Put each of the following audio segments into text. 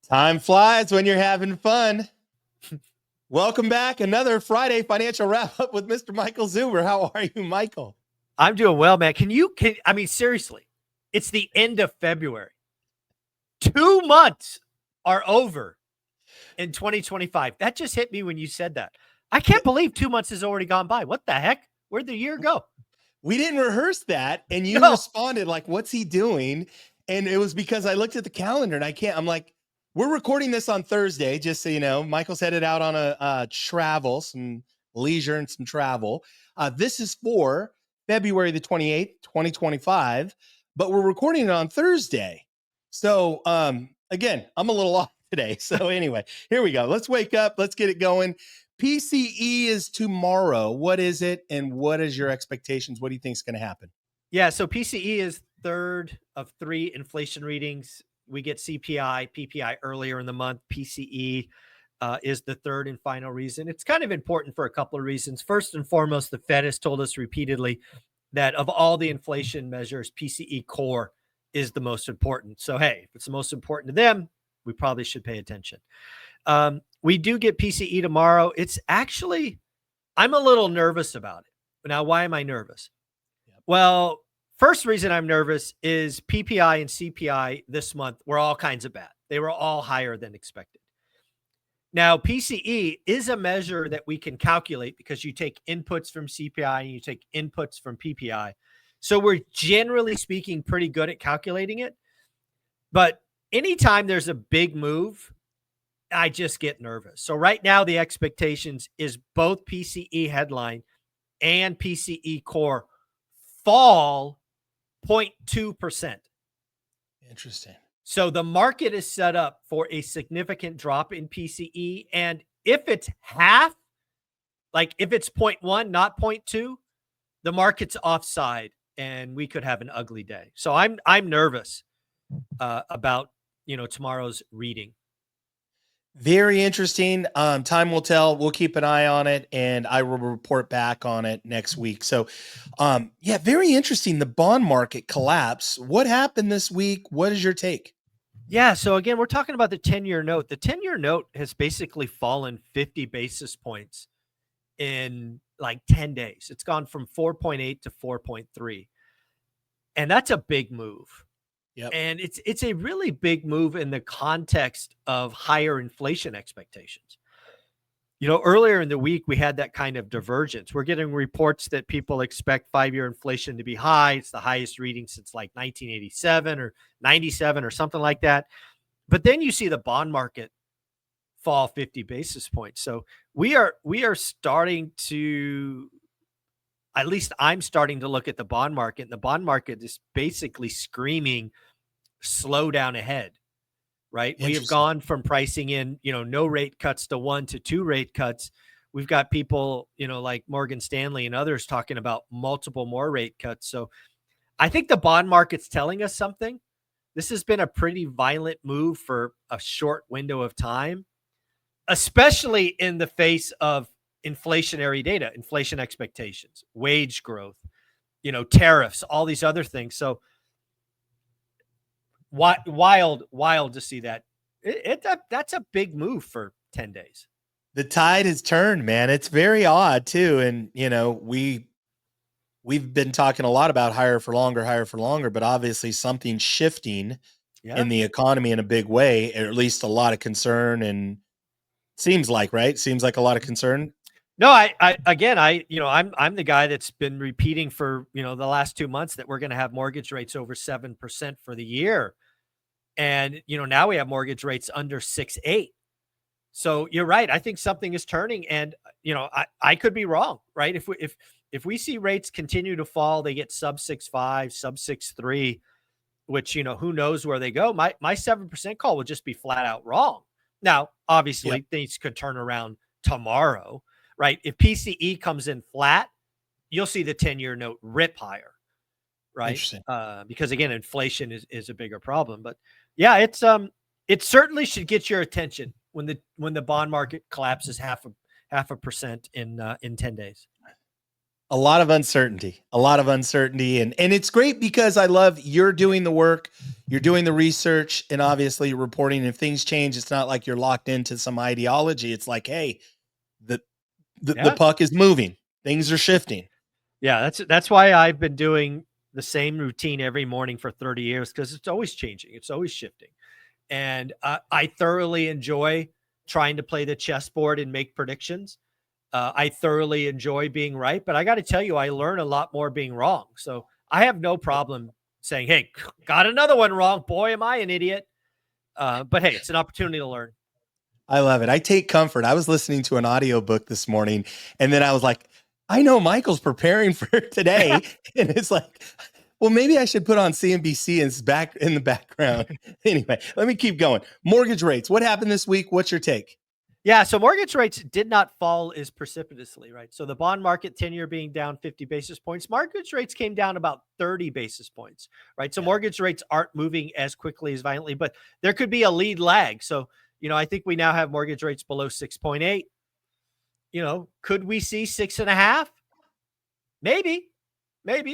Time flies when you're having fun. Welcome back. Another Friday financial wrap up with Mr. Michael Zuber. How are you, Michael? I'm doing well, man. I mean, seriously, it's the end of February. 2 months are over in 2025. That just hit me when you said that. I can't believe 2 months has already gone by. What the heck? Where'd the year go? We didn't rehearse that. And you responded like, what's he doing? And it was because I looked at the calendar and I'm like, we're recording this on Thursday, just so you know. Michael's headed out on a travel, some leisure and some travel. This is for February the 28th, 2025, but we're recording it on Thursday. So, again, I'm a little off today. So anyway, here we go. Let's wake up. Let's get it going. PCE is tomorrow. What is it? And what is your expectations? What do you think is going to happen? Yeah. So PCE is third of 3 inflation readings. We get CPI, PPI earlier in the month. PCE is the third and final reason. It's kind of important for a couple of reasons. First and foremost, the Fed has told us repeatedly that of all the inflation measures, PCE core is the most important. So, hey, if it's the most important to them, we probably should pay attention. We do get PCE tomorrow. It's actually, I'm a little nervous about it. Now, why am I nervous? Yep. Well, first reason I'm nervous is PPI and CPI this month were all kinds of bad. They were all higher than expected. Now, PCE is a measure that we can calculate because you take inputs from CPI and you take inputs from PPI. So we're generally speaking pretty good at calculating it. But anytime there's a big move, I just get nervous. So right now, the expectations is both PCE headline and PCE core fall 0.2%. Interesting. So the market is set up for a significant drop in PCE. And if it's half, like if it's 0.1, not 0.2, the market's offside and we could have an ugly day. So I'm nervous about, tomorrow's reading. Very interesting. Time will tell. We'll keep an eye on it, and I will report back on it next week. So, very interesting. The bond market collapse. What happened this week? What is your take? Yeah. So again, we're talking about the 10-year note. The 10-year note has basically fallen 50 basis points in like 10 days. It's gone from 4.8 to 4.3. And that's a big move. Yep. And it's a really big move in the context of higher inflation expectations. Earlier in the week, we had that kind of divergence. We're getting reports that people expect 5-year inflation to be high. It's the highest reading since like 1987 or 97 or something like that. But then you see the bond market fall 50 basis points. So we are starting to, at least I'm starting to look at the bond market, and the bond market is basically screaming slow down ahead, right? We have gone from pricing in, no rate cuts to 1 to 2 rate cuts. We've got people, like Morgan Stanley and others talking about multiple more rate cuts. So I think the bond market's telling us something. This has been a pretty violent move for a short window of time, especially in the face of inflationary data, inflation expectations, wage growth, tariffs, all these other things. So wild to see that. That's a big move for 10 days. The tide has turned, man. It's very odd too. And, we've been talking a lot about higher for longer, but obviously something's shifting in the economy in a big way, or at least a lot of concern. And seems like a lot of concern. No, I'm the guy that's been repeating for, the last 2 months that we're going to have mortgage rates over 7% for the year. And, now we have mortgage rates under 6.8. So you're right. I think something is turning, and, I could be wrong, right? If we see rates continue to fall, they get sub 6.5, sub 6.3, which, who knows where they go. My 7% call would just be flat out wrong. Now, obviously things could turn around tomorrow, right? If PCE comes in flat, you'll see the 10-year note rip higher, right? Because again, inflation is a bigger problem. But yeah, it certainly should get your attention when the bond market collapses half a percent in 10 days. A lot of uncertainty, and it's great because I love you're doing the work, you're doing the research, and obviously you're reporting. If things change, it's not like you're locked into some ideology. It's like, hey, the puck is moving, things are shifting. Yeah, that's why I've been doing the same routine every morning for 30 years, because it's always changing, it's always shifting, and I thoroughly enjoy trying to play the chessboard and make predictions. I thoroughly enjoy being right, but I got to tell you, I learn a lot more being wrong. So I have no problem saying, "Hey, got another one wrong. Boy, am I an idiot." But hey, it's an opportunity to learn. I love it. I take comfort. I was listening to an audiobook this morning, and then I was like, I know Michael's preparing for today. And it's like, well, maybe I should put on CNBC and it's back in the background. Anyway, let me keep going. Mortgage rates. What happened this week? What's your take? Yeah, so mortgage rates did not fall as precipitously, right? So the bond market 10-year being down 50 basis points, mortgage rates came down about 30 basis points, right? So mortgage rates aren't moving as quickly as violently, but there could be a lead lag. So, I think we now have mortgage rates below 6.8. Could we see 6.5? Maybe.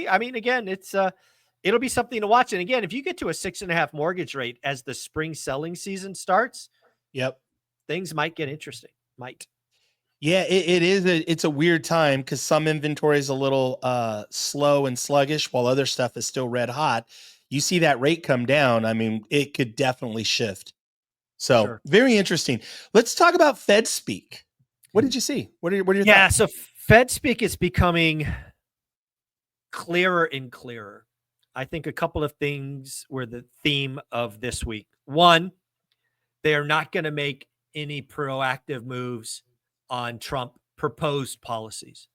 I mean, again, it'll be something to watch. And again, if you get to a 6.5 mortgage rate as the spring selling season starts, things might get interesting. Might. Yeah, it's a weird time because some inventory is a little slow and sluggish while other stuff is still red hot. You see that rate come down. I mean, it could definitely shift. So very interesting. Let's talk about Fed speak. What did you see? What are your thoughts? Yeah, so Fed speak is becoming clearer and clearer. I think a couple of things were the theme of this week. One, they are not going to make any proactive moves on Trump proposed policies.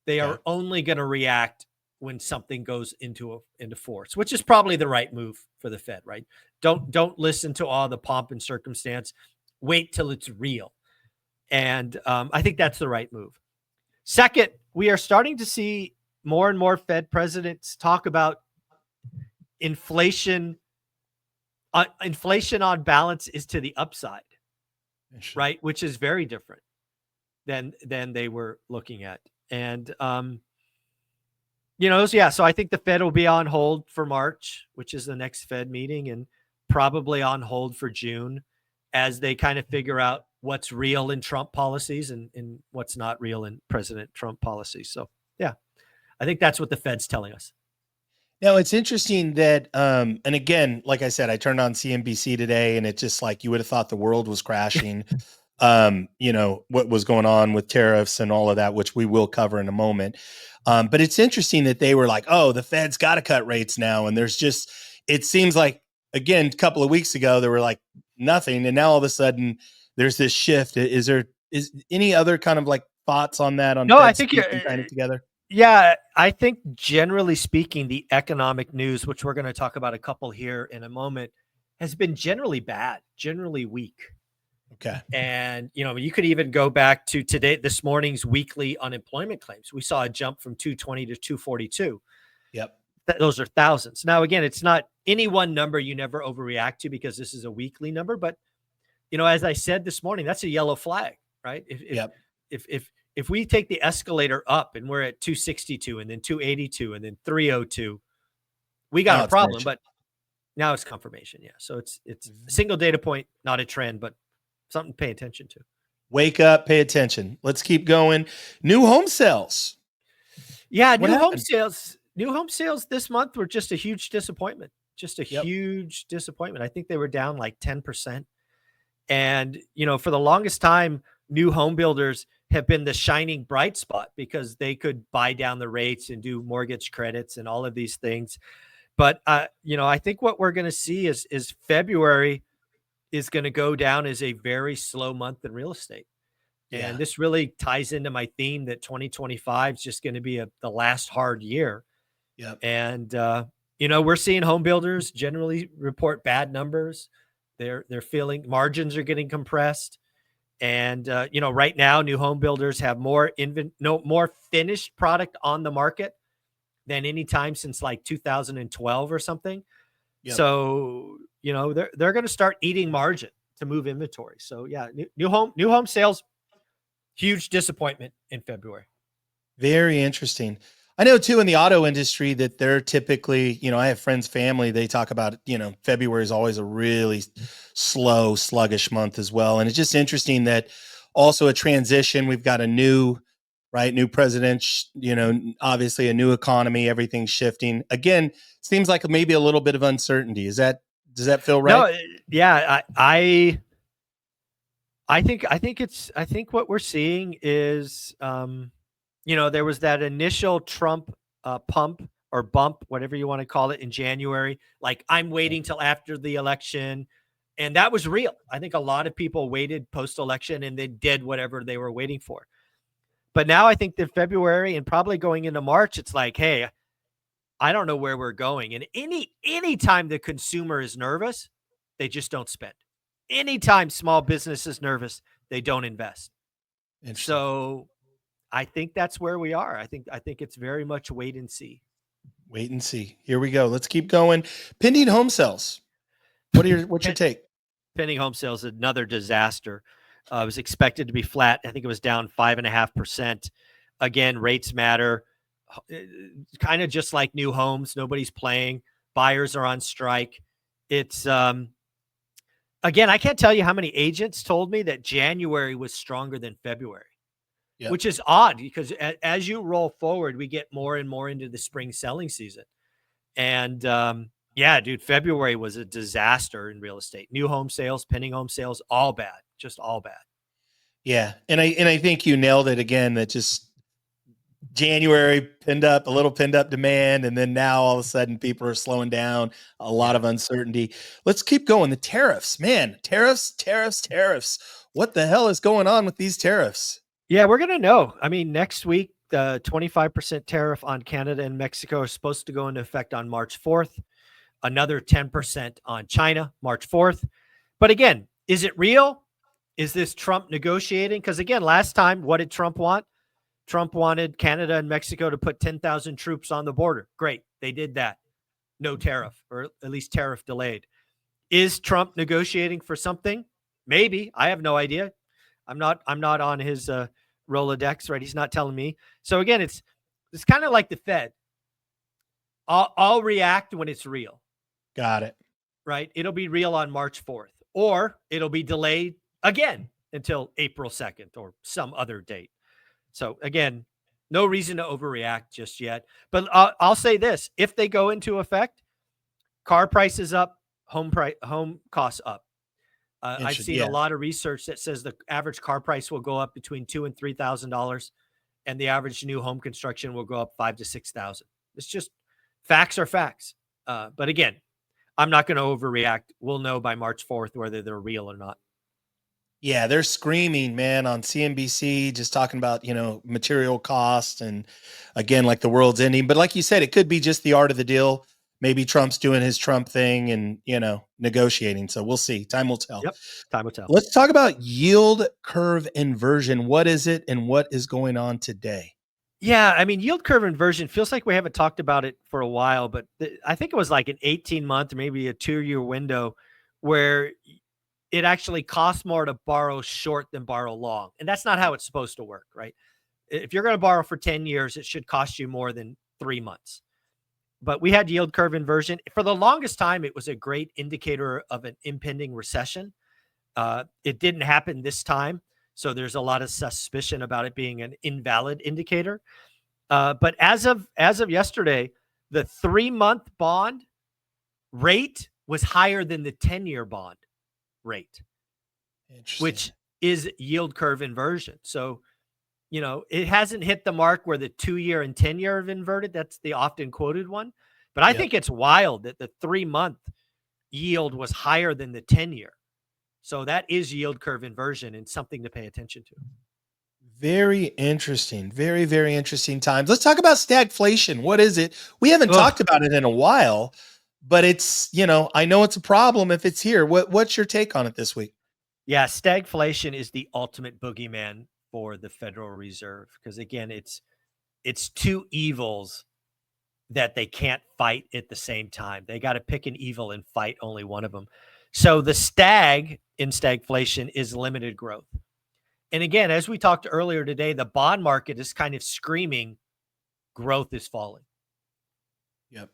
They are only going to react when something goes into force, which is probably the right move for the Fed, right? Don't listen to all the pomp and circumstance. Wait till it's real. And I think that's the right move. Second, we are starting to see more and more Fed presidents talk about inflation. Inflation on balance is to the upside, right? Which is very different than they were looking at. And, so I think the Fed will be on hold for March, which is the next Fed meeting, and probably on hold for June as they kind of figure out what's real in Trump policies and what's not real in President Trump policies. So, yeah, I think that's what the Fed's telling us. Now, it's interesting that, and again, like I said, I turned on CNBC today and it's just like you would have thought the world was crashing. What was going on with tariffs and all of that, which we will cover in a moment. But it's interesting that they were like, oh, the Fed's got to cut rates now. And it seems like, again, a couple of weeks ago, there were like nothing. And now all of a sudden there's this shift. Is any other kind of like thoughts on that? No, I think you're kind of together. Yeah, I think generally speaking, the economic news, which we're going to talk about a couple here in a moment, has been generally bad, generally weak. Okay. And, you could even go back to this morning's weekly unemployment claims. We saw a jump from 220 to 242. Yep. Those are thousands. Now, again, it's not any one number you never overreact to because this is a weekly number. But, as I said this morning, that's a yellow flag, right? If we take the escalator up and we're at 262 and then 282 and then 302, we got a problem, but now it's confirmation. Yeah. So it's a single data point, not a trend, but something to pay attention to. Wake up, pay attention. Let's keep going. New home sales. Yeah. New home sales this month were just a huge disappointment. Huge disappointment. I think they were down like 10%. And, for the longest time, new home builders have been the shining bright spot because they could buy down the rates and do mortgage credits and all of these things. But, I think what we're going to see is February is going to go down as a very slow month in real estate. Yeah. And this really ties into my theme that 2025 is just going to be the last hard year. Yep. And, we're seeing home builders generally report bad numbers. They're feeling margins are getting compressed. And, right now, new home builders have more finished product on the market than any time since like 2012 or something. Yep. So, they're going to start eating margin to move inventory. So, yeah, new home sales, huge disappointment in February. Very interesting. I know too in the auto industry that they're typically, I have friends, family, they talk about, February is always a really slow, sluggish month as well. And it's just interesting that also a transition. We've got a new president, obviously a new economy, everything's shifting. Again, seems like maybe a little bit of uncertainty. Does that feel right? No, yeah, I think what we're seeing is, there was that initial Trump pump or bump, whatever you want to call it, in January. Like, I'm waiting till after the election. And that was real. I think a lot of people waited post-election and they did whatever they were waiting for. But now I think that February and probably going into March, it's like, hey, I don't know where we're going. And anytime the consumer is nervous, they just don't spend. Anytime small business is nervous, they don't invest. So I think that's where we are. I think it's very much wait and see. Wait and see. Here we go. Let's keep going. Pending home sales. What's your take? Pending home sales, another disaster. It was expected to be flat. I think it was down 5.5%. Again, rates matter. Kind of just like new homes. Nobody's playing. Buyers are on strike. It's again, I can't tell you how many agents told me that January was stronger than February. Yep. Which is odd because as you roll forward, we get more and more into the spring selling season. And yeah, dude, February was a disaster in real estate. New home sales, pending home sales, all bad, just all bad. Yeah. And I think you nailed it again, that just January pinned up demand. And then now all of a sudden people are slowing down, a lot of uncertainty. Let's keep going. The tariffs, man, tariffs. What the hell is going on with these tariffs? Yeah, we're going to know. I mean, next week, the 25% tariff on Canada and Mexico is supposed to go into effect on March 4th. Another 10% on China, March 4th. But again, is it real? Is this Trump negotiating? Because again, last time, what did Trump want? Trump wanted Canada and Mexico to put 10,000 troops on the border. Great. They did that. No tariff, or at least tariff delayed. Is Trump negotiating for something? Maybe. I have no idea. I'm not on his Rolodex, right? He's not telling me. So again, it's kind of like the Fed. I'll react when it's real. Got it. Right? It'll be real on March 4th, or it'll be delayed again until April 2nd or some other date. So again, no reason to overreact just yet. But I'll say this: if they go into effect, car prices up, home costs up. I've seen a lot of research that says the average car price will go up between $2,000 and $3,000, and the average new home construction will go up $5,000 to $6,000. It's just facts are facts. But again, I'm not going to overreact. We'll know by March 4th whether they're real or not. Yeah, they're screaming, man, on CNBC, just talking about, material cost and again, like the world's ending. But like you said, it could be just the art of the deal. Maybe Trump's doing his Trump thing and, negotiating. So we'll see. Time will tell. Yep. Time will tell. Let's talk about yield curve inversion. What is it and what is going on today? Yeah, I mean, yield curve inversion feels like we haven't talked about it for a while, but I think it was like an 18-month or maybe a 2-year window where it actually costs more to borrow short than borrow long. And that's not how it's supposed to work, right? If you're going to borrow for 10 years, it should cost you more than 3 months. But we had yield curve inversion. For the longest time, it was a great indicator of an impending recession. It didn't happen this time. So there's a lot of suspicion about it being an invalid indicator. But as of yesterday, the 3-month bond rate was higher than the 10-year bond rate, which is yield curve inversion. So, it hasn't hit the mark where the 2-year and 10-year have inverted. That's the often quoted one. But I think it's wild that the 3-month yield was higher than the 10-year. So that is yield curve inversion and something to pay attention to. Very interesting. Very, very interesting times. Let's talk about stagflation. What is it? We haven't talked about it in a while, but it's, I know it's a problem if it's here. What's your take on it this week? Yeah, stagflation is the ultimate boogeyman for the Federal Reserve because again, it's two evils that they can't fight at the same time. They got to pick an evil and fight only one of them. So the stag in stagflation is limited growth. And again, as we talked earlier today, the bond market is kind of screaming growth is falling. Yep.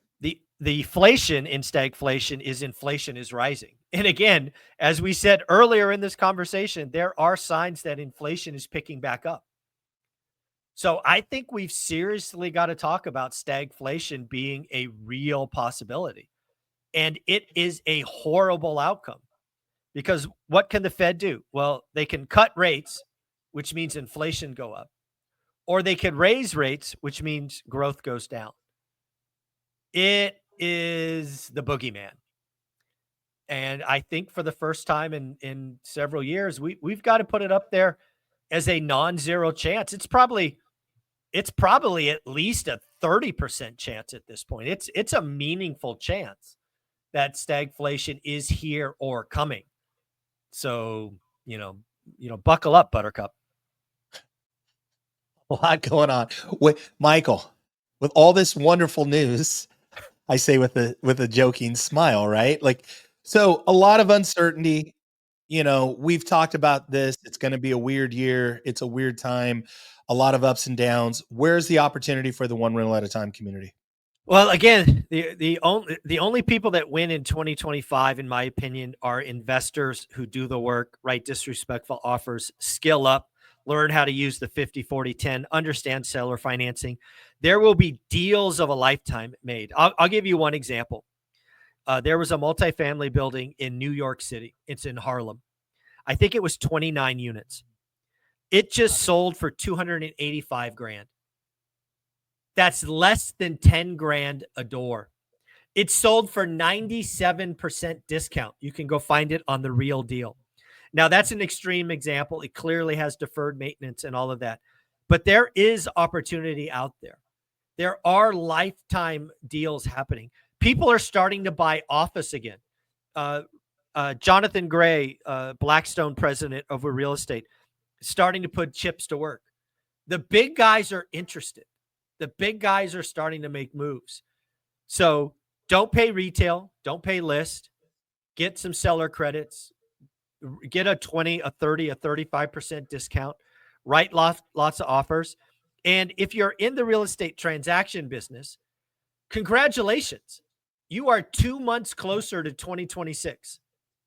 The inflation in stagflation is inflation is rising. And again, as we said earlier in this conversation, there are signs that inflation is picking back up. So I think we've seriously got to talk about stagflation being a real possibility. And it is a horrible outcome because what can the Fed do? Well, they can cut rates, which means inflation go up, or they can raise rates, which means growth goes down. It is the boogeyman. And I think for the first time in several years, we've got to put it up there as a non-zero chance. It's probably at least a 30% chance at this point. It's a meaningful chance that stagflation is here or coming. So, buckle up, Buttercup. A lot going on. Michael, with all this wonderful news, I say with a joking smile, right? Like, so a lot of uncertainty. We've talked about this. It's going to be a weird year. It's a weird time. A lot of ups and downs. Where's the opportunity for the one rental at a time community? Well, again, the only people that win in 2025, in my opinion, are investors who do the work, write disrespectful offers, skill up, learn how to use the 50-40-10, understand seller financing. There will be deals of a lifetime made. I'll give you one example. There was a multifamily building in New York City. It's in Harlem. I think it was 29 units. It just sold for $285,000. That's less than 10 grand a door. It sold for 97% discount. You can go find it on The Real Deal. Now, that's an extreme example. It clearly has deferred maintenance and all of that. But there is opportunity out there. There are lifetime deals happening. People are starting to buy office again. Jonathan Gray, Blackstone president over real estate, starting to put chips to work. The big guys are interested. The big guys are starting to make moves. So don't pay retail. Don't pay list. Get some seller credits. Get a 20, a 30, a 35% discount. Write lots of offers. And if you're in the real estate transaction business, congratulations. You are 2 months closer to 2026.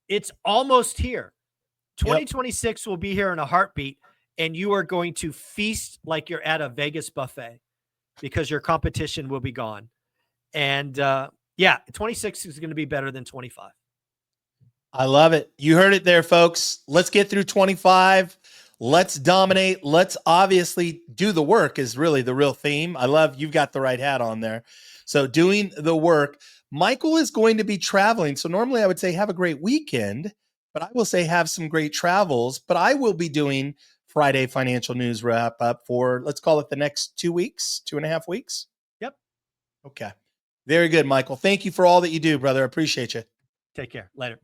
It's almost here. 2026 will be here in a heartbeat, and you are going to feast like you're at a Vegas buffet because your competition will be gone. And 26 is going to be better than 25. I love it. You heard it there, folks. Let's get through 25. Let's dominate. Let's obviously do the work is really the real theme. I love you've got the right hat on there. So doing the work. Michael is going to be traveling. So normally I would say have a great weekend, but I will say have some great travels. But I will be doing Friday financial news wrap up for, let's call it the next 2 weeks, 2.5 weeks. Yep. Okay. Very good, Michael. Thank you for all that you do, brother. I appreciate you. Take care. Later.